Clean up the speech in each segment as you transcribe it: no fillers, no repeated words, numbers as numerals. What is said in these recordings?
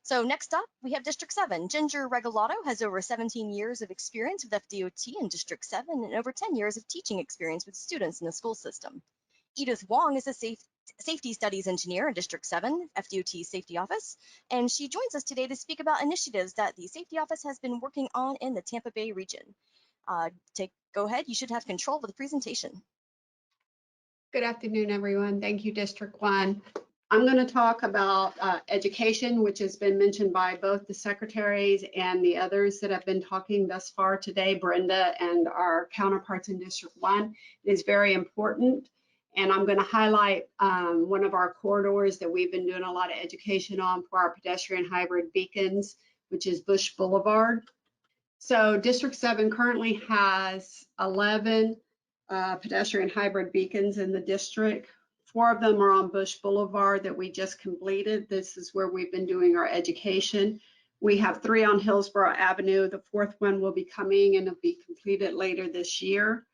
So next up, we have District 7. Ginger Regalado has over 17 years of experience with FDOT in District 7 and over 10 years of teaching experience with students in the school system. Edith Wong is a safety studies engineer in District 7, FDOT's safety office, and she joins us today to speak about initiatives that the safety office has been working on in the Tampa Bay region. Go ahead, you should have control of the presentation. Good afternoon, everyone. Thank you, District 1. I'm going to talk about education, which has been mentioned by both the secretaries and the others that have been talking thus far today, Brenda and our counterparts in District 1. It is very important, and I'm going to highlight one of our corridors that we've been doing a lot of education on for our pedestrian hybrid beacons, which is Busch Boulevard. So District 7 currently has 11 pedestrian hybrid beacons in the district. 4 of them are on Busch Boulevard that we just completed. This is where we've been doing our education. We have 3 on Hillsborough Avenue. The 4th one will be coming and it'll be completed later this year.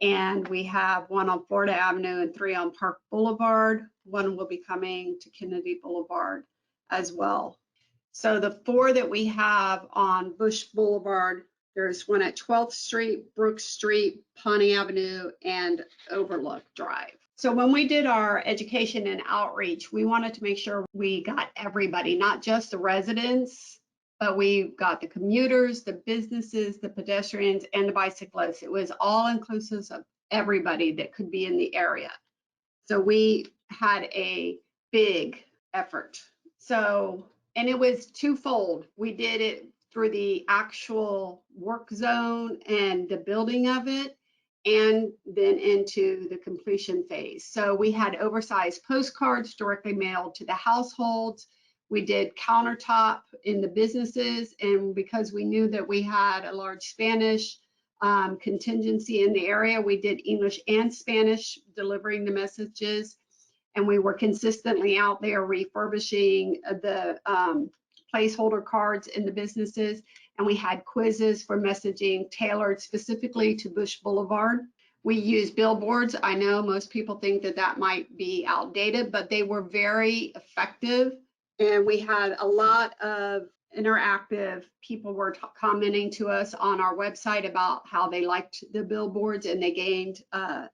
And we have 1 on Florida Avenue and 3 on Park Boulevard. 1 will be coming to Kennedy Boulevard as well. So the 4 that we have on Busch Boulevard, there's 1 at 12th Street, Brook Street, Pawnee Avenue, and Overlook Drive. So when we did our education and outreach, we wanted to make sure we got everybody, not just the residents, but we got the commuters, the businesses, the pedestrians, and the bicyclists. It was all inclusive of everybody that could be in the area. So we had a big effort. And it was twofold. We did it through the actual work zone and the building of it, and then into the completion phase. So we had oversized postcards directly mailed to the households. We did countertop in the businesses, and because we knew that we had a large Spanish contingency in the area, we did English and Spanish delivering the messages, and we were consistently out there refurbishing the placeholder cards in the businesses, and we had quizzes for messaging tailored specifically to Busch Boulevard. We used billboards. I know most people think that that might be outdated, but they were very effective, and we had a lot of interactive people were commenting to us on our website about how they liked the billboards, and they gained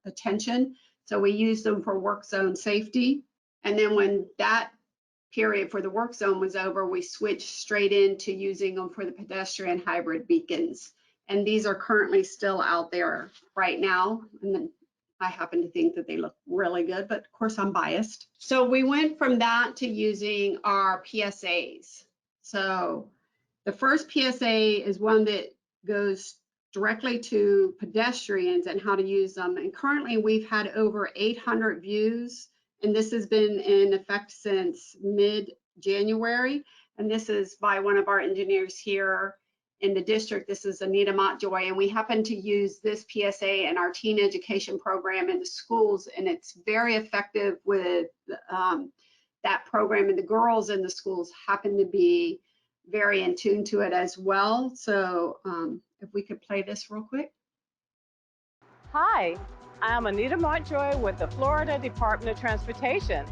attention. So we used them for work zone safety, and then when that period for the work zone was over, we switched straight into using them for the pedestrian hybrid beacons. And these are currently still out there right now. And then I happen to think that they look really good, but of course I'm biased. So we went from that to using our PSAs. So the first PSA is one that goes directly to pedestrians and how to use them. And currently we've had over 800 views. And this has been in effect since mid-January. And this is by one of our engineers here in the district. This is Anita Montjoy. And we happen to use this PSA in our teen education program in the schools. And it's very effective with that program. And the girls in the schools happen to be very in tune to it as well. So if we could play this real quick. Hi. I'm Anita Montjoy with the Florida Department of Transportation.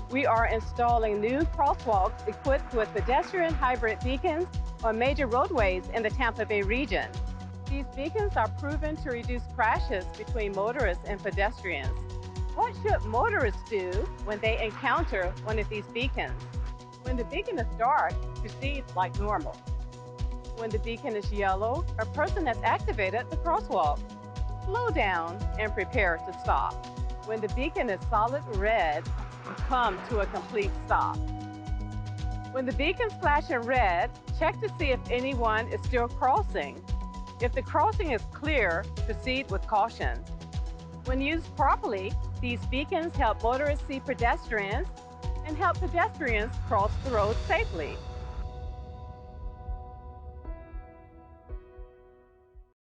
We are installing new crosswalks equipped with pedestrian hybrid beacons on major roadways in the Tampa Bay region. These beacons are proven to reduce crashes between motorists and pedestrians. What should motorists do when they encounter one of these beacons? When the beacon is dark, proceed like normal. When the beacon is yellow, a person has activated the crosswalk. Slow down and prepare to stop. When the beacon is solid red, come to a complete stop. When the beacons flash in red, check to see if anyone is still crossing. If the crossing is clear, proceed with caution. When used properly, these beacons help motorists see pedestrians and help pedestrians cross the road safely.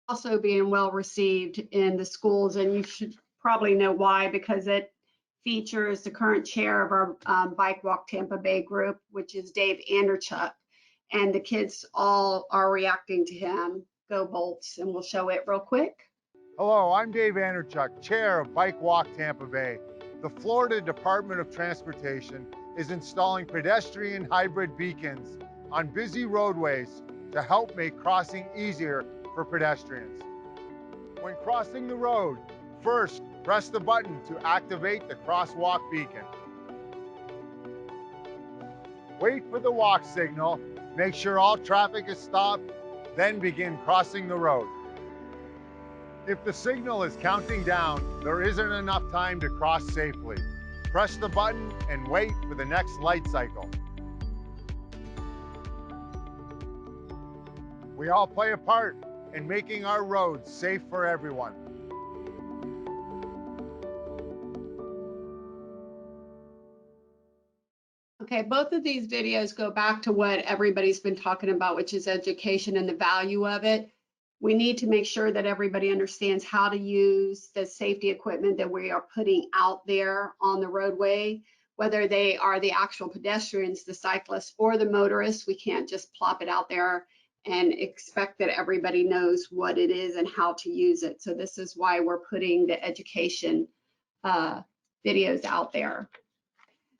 Also being well received in the schools, and you should probably know why, because it features the current chair of our Bike Walk Tampa Bay group, which is Dave Anderchuk, and the kids all are reacting to him. Go Bolts, and we'll show it real quick. Hello, I'm Dave Anderchuk, chair of Bike Walk Tampa Bay. The Florida Department of Transportation is installing pedestrian hybrid beacons on busy roadways to help make crossing easier for pedestrians. When crossing the road, first press the button to activate the crosswalk beacon. Wait for the walk signal, make sure all traffic is stopped, then begin crossing the road. If the signal is counting down, there isn't enough time to cross safely. Press the button and wait for the next light cycle. We all play a part in making our roads safe for everyone. Okay, both of these videos go back to what everybody's been talking about, which is education and the value of it. We need to make sure that everybody understands how to use the safety equipment that we are putting out there on the roadway, whether they are the actual pedestrians, the cyclists, or the motorists. We can't just plop it out there and expect that everybody knows what it is and how to use it. So this is why we're putting the education videos out there.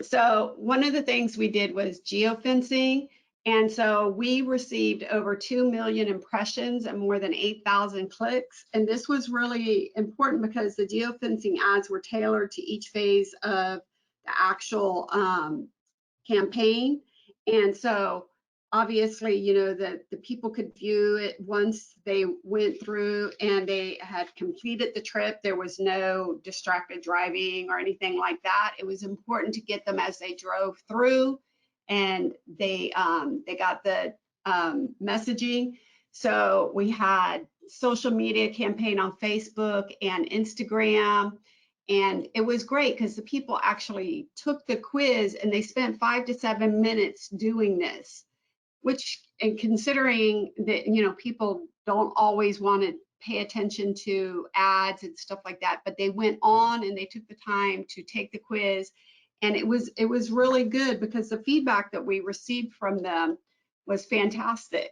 So one of the things we did was geofencing. And so we received over 2 million impressions and more than 8,000 clicks. And this was really important because the geofencing ads were tailored to each phase of the actual campaign. And so obviously, you know, the people could view it once they went through and they had completed the trip. There was no distracted driving or anything like that. It was important to get them as they drove through, and they got the messaging. So we had social media campaign on Facebook and Instagram. And it was great because the people actually took the quiz and they spent 5 to 7 minutes doing this, which, and considering that, you know, people don't always want to pay attention to ads and stuff like that, but they went on and they took the time to take the quiz. And it was really good because the feedback that we received from them was fantastic.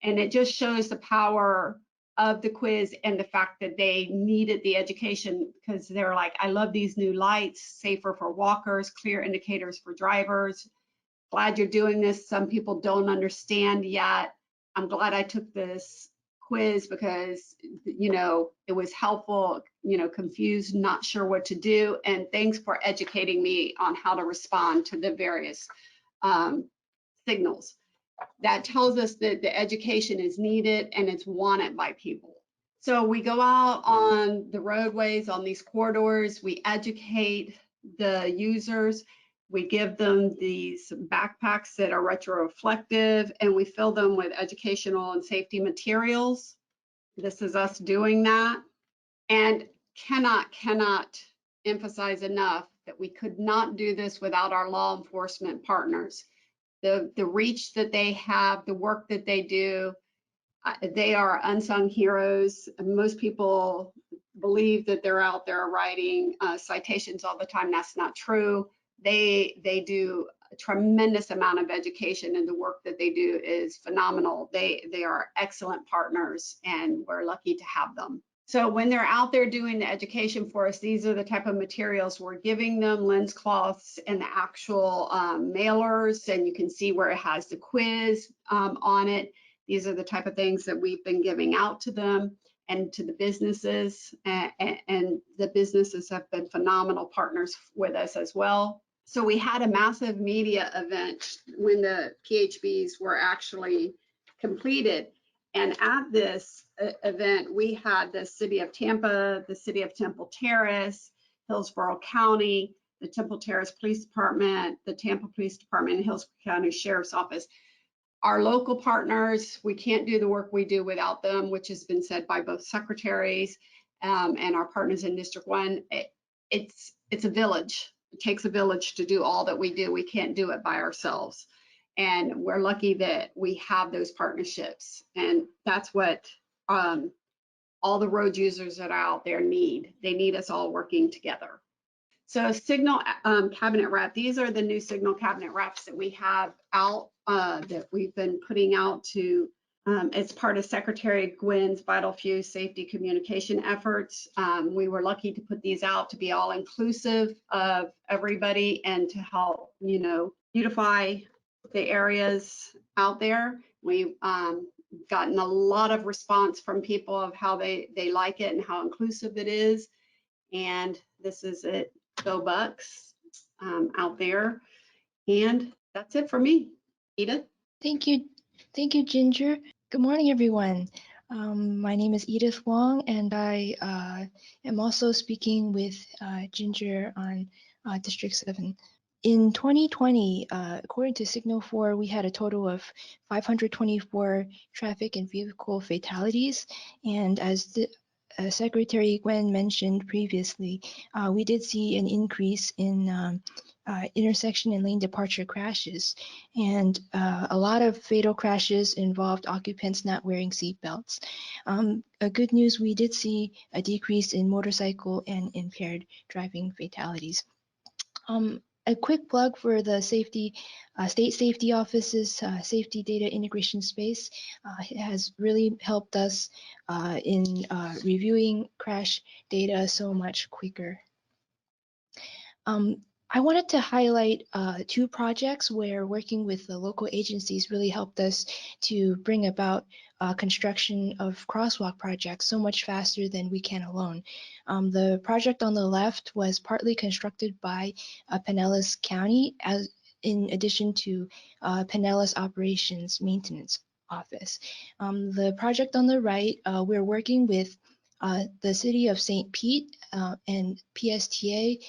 And it just shows the power of the quiz and the fact that they needed the education, because they're like, I love these new lights, safer for walkers, clear indicators for drivers. Glad you're doing this. Some people don't understand yet. I'm glad I took this quiz because, you know, it was helpful, you know, confused, not sure what to do. And thanks for educating me on how to respond to the various signals. That tells us that the education is needed and it's wanted by people. So we go out on the roadways, on these corridors, we educate the users, we give them these backpacks that are retroreflective, and we fill them with educational and safety materials. This is us doing that. And cannot emphasize enough that we could not do this without our law enforcement partners. The reach that they have, the work that they do, they are unsung heroes. Most people believe that they're out there writing citations all the time. That's not true. They do a tremendous amount of education, and the work that they do is phenomenal. They are excellent partners, and we're lucky to have them. So when they're out there doing the education for us, these are the type of materials we're giving them: lens cloths and the actual mailers, and you can see where it has the quiz on it. These are the type of things that we've been giving out to them and to the businesses, and the businesses have been phenomenal partners with us as well. So we had a massive media event when the PHBs were actually completed. And at this event, we had the City of Tampa, the City of Temple Terrace, Hillsborough County, the Temple Terrace Police Department, the Tampa Police Department, and Hillsborough County Sheriff's Office. Our local partners, we can't do the work we do without them, which has been said by both secretaries and our partners in District 1. It's a village. It takes a village to do all that we do. We can't do it by ourselves. And we're lucky that we have those partnerships. And that's what all the road users that are out there need. They need us all working together. So signal cabinet wrap, these are the new signal cabinet wraps that we have out, that we've been putting out to, as part of Secretary Gwynn's vital few safety communication efforts. We were lucky to put these out to be all inclusive of everybody and to help, you know, beautify the areas out there. We've gotten a lot of response from people of how they like it and how inclusive it is. And this is it. Go Bucks out there. And that's it for me. Edith? Thank you, Ginger. Good morning, everyone. My name is Edith Wong, and I am also speaking with Ginger on District 7. In 2020, according to Signal 4, we had a total of 524 traffic and vehicle fatalities. And as Secretary Gwen mentioned previously, we did see an increase in intersection and lane departure crashes. And a lot of fatal crashes involved occupants not wearing seatbelts. Good news, we did see a decrease in motorcycle and impaired driving fatalities. A quick plug for the state safety office's safety data integration space. It has really helped us in reviewing crash data so much quicker. I wanted to highlight 2 projects where working with the local agencies really helped us to bring about construction of crosswalk projects so much faster than we can alone. The project on the left was partly constructed by Pinellas County as in addition to Pinellas Operations Maintenance Office. The project on the right, we're working with the city of St. Pete and PSTA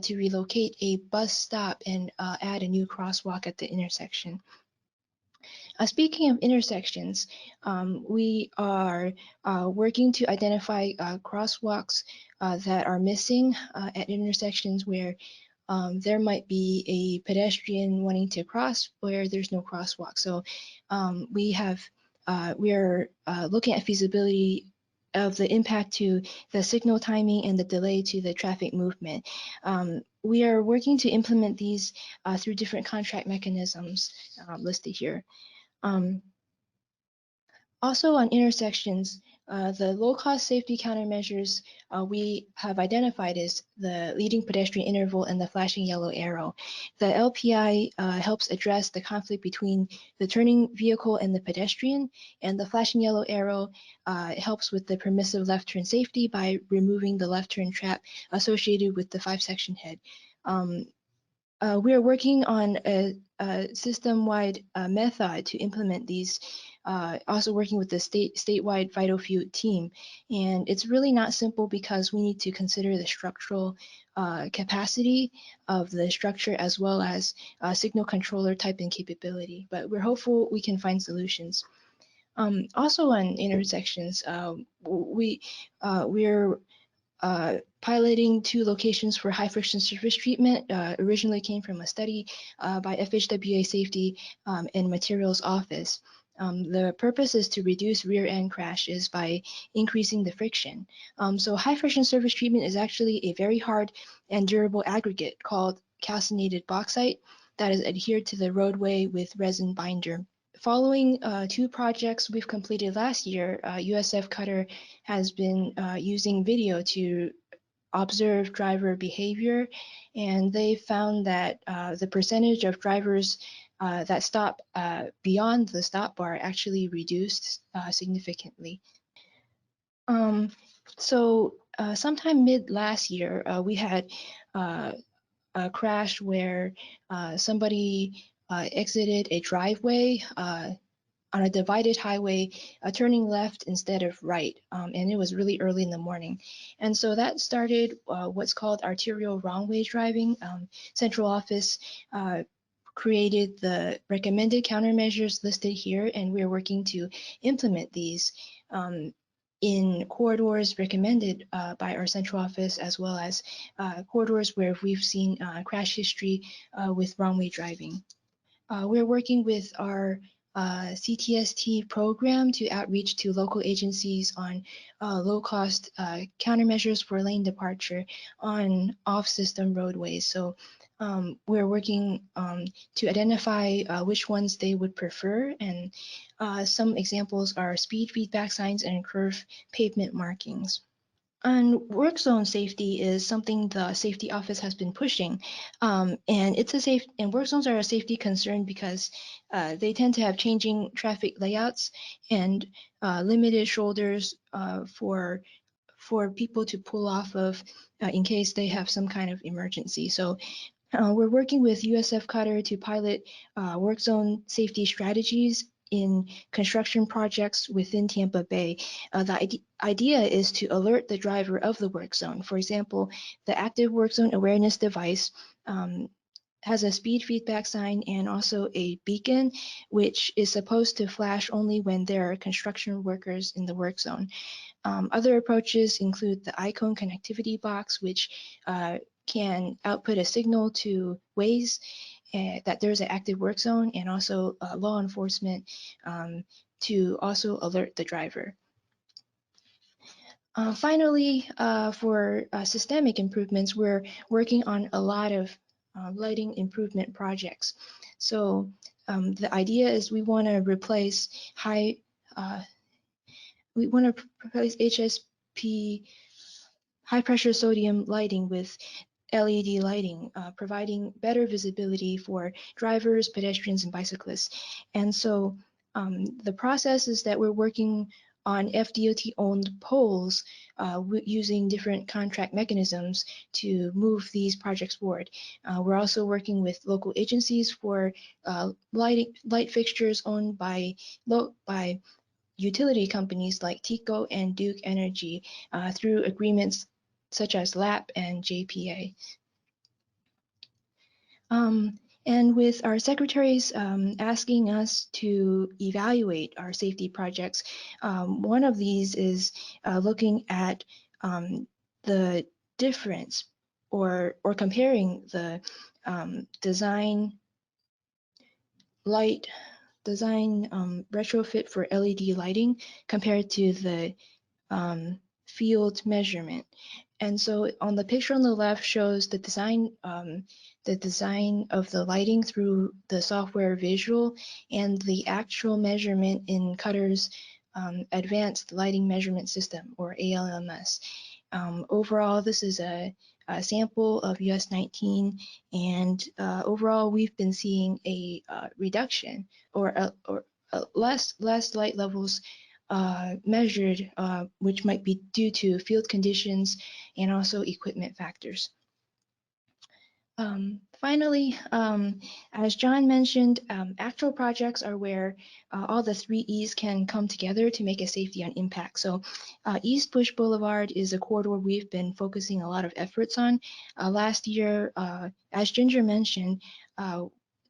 to relocate a bus stop and add a new crosswalk at the intersection. Speaking of intersections, we are working to identify crosswalks that are missing at intersections where there might be a pedestrian wanting to cross where there's no crosswalk. So we are looking at feasibility of the impact to the signal timing and the delay to the traffic movement. We are working to implement these through different contract mechanisms listed here. Also on intersections, the low-cost safety countermeasures we have identified is the leading pedestrian interval and the flashing yellow arrow. The LPI helps address the conflict between the turning vehicle and the pedestrian, and the flashing yellow arrow helps with the permissive left turn safety by removing the left turn trap associated with the 5-section head. We are working on a system-wide method to implement these, also working with the statewide vital few team. And it's really not simple because we need to consider the structural capacity of the structure as well as signal controller type and capability. But we're hopeful we can find solutions. Also on intersections, we're piloting 2 locations for high friction surface treatment. Originally came from a study by FHWA Safety and Materials Office. The purpose is to reduce rear end crashes by increasing the friction. So high friction surface treatment is actually a very hard and durable aggregate called calcinated bauxite that is adhered to the roadway with resin binder. Following 2 projects we've completed last year, USF Cutter has been using video to observe driver behavior, and they found that the percentage of drivers that stop beyond the stop bar actually reduced significantly. So sometime mid last year, we had a crash where somebody exited a driveway on a divided highway, turning left instead of right, and it was really early in the morning. And so that started what's called arterial wrong way driving. Central office created the recommended countermeasures listed here, and we're working to implement these in corridors recommended by our central office, as well as corridors where we've seen crash history with wrong way driving. We're working with our CTST program to outreach to local agencies on low-cost countermeasures for lane departure on off-system roadways. So we're working to identify which ones they would prefer, and some examples are speed feedback signs and curve pavement markings. And work zone safety is something the safety office has been pushing, and work zones are a safety concern because they tend to have changing traffic layouts and limited shoulders for people to pull off of in case they have some kind of emergency. So we're working with USF Qatar to pilot work zone safety strategies in construction projects within Tampa Bay. The idea is to alert the driver of the work zone. For example, the active work zone awareness device has a speed feedback sign and also a beacon, which is supposed to flash only when there are construction workers in the work zone. Other approaches include the icon connectivity box, which can output a signal to Waze that there's an active work zone, and also law enforcement to also alert the driver. Finally, for systemic improvements, we're working on a lot of lighting improvement projects. So the idea is we want to replace HSP, high pressure sodium lighting with LED lighting, providing better visibility for drivers, pedestrians, and bicyclists. And so the process is that we're working on FDOT-owned poles using different contract mechanisms to move these projects forward. We're also working with local agencies for light fixtures owned by utility companies like TECO and Duke Energy through agreements such as LTAP and JPA. And with our secretaries asking us to evaluate our safety projects, one of these is looking at the difference or comparing the design retrofit for LED lighting compared to the field measurement. And so on the picture on the left shows the design of the lighting through the software visual and the actual measurement in Qatar's advanced lighting measurement system, or ALMS. Overall, this is a sample of US 19, and overall we've been seeing a reduction or less light levels measured, which might be due to field conditions and also equipment factors. Finally, as John mentioned, actual projects are where all the 3 E's can come together to make a safety on impact. So East Busch Boulevard is a corridor we've been focusing a lot of efforts on. Last year, as Ginger mentioned,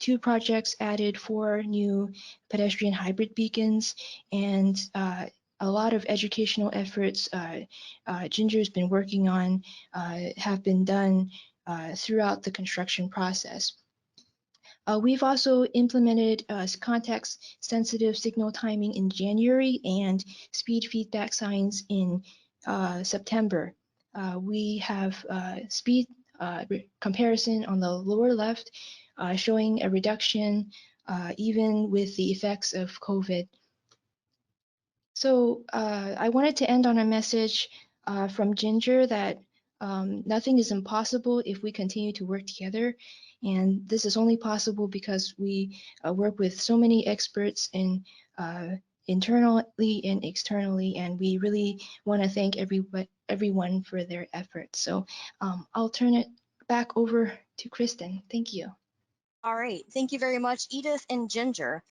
2 projects added 4 new pedestrian hybrid beacons, and a lot of educational efforts Ginger's been working on have been done throughout the construction process. We've also implemented context-sensitive signal timing in January and speed feedback signs in September. We have speed comparison on the lower left showing a reduction even with the effects of COVID. So I wanted to end on a message from Ginger that nothing is impossible if we continue to work together. And this is only possible because we work with so many experts internally and externally, and we really want to thank everyone for their efforts. So I'll turn it back over to Kristen. Thank you. All right, thank you very much, Edith and Ginger.